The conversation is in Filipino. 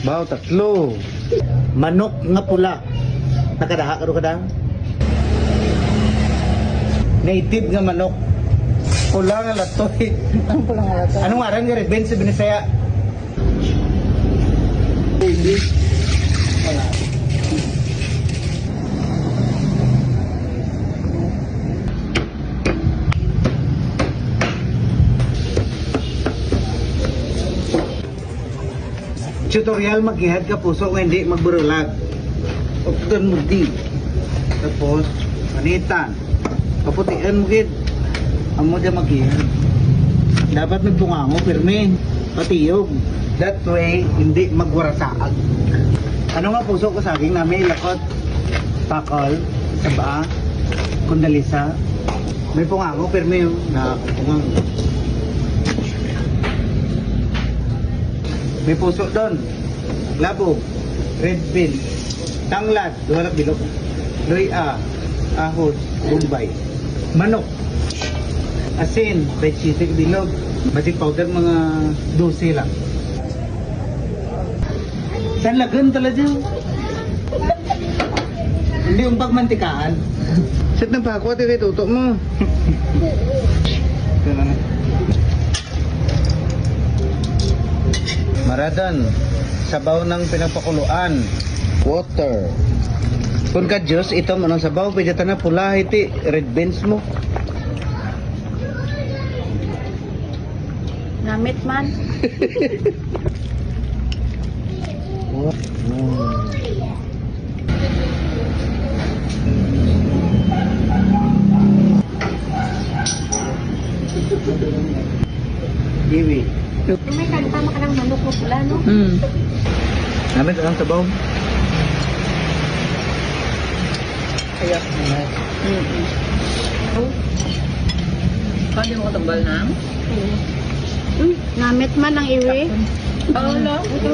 Baw, tatlo. Manok nga pula. Nakadaha ka kada? Native nga manok. Pula nga latoy. Ang pula nga lato. Anong aran nga red beans sa Binisaya? Wala. Tutorial maghihad ka puso nga hindi magburulag. Updan mo di. Tapos, manitan. Kaputian mo gid. Amo dyan maghihad. Dapat nagtungango, pirme. Patiyog. That way, hindi magwarasaag. Ano nga puso ko saging namin ilakot? Pakol, saba, kundalisa. May pungango, pirme yun. Nakapungango. May puso doon. Labog. Red bean. Tanglad. Duwala bilog. Luya. Ahos. Bombay. Manok. Asin. Red sisig bilog. Magic powder mga 12 lang. Saan lagan talaga? Hindi yung pagmantikaan. Sit na pa ako at itutok mo. Ito na. Maradan, sabaw ng pinapakuluan, water. Kung ka Diyos, ito mo ng sabaw, pwede na pula, iti, red beans mo. Namit man. Kiwi. May kanta ka ng manok mo pula, no? Namit ang sabaw. Kaya. Kaya mo katambal na? Namit man ang iwi. Oo, no? Ito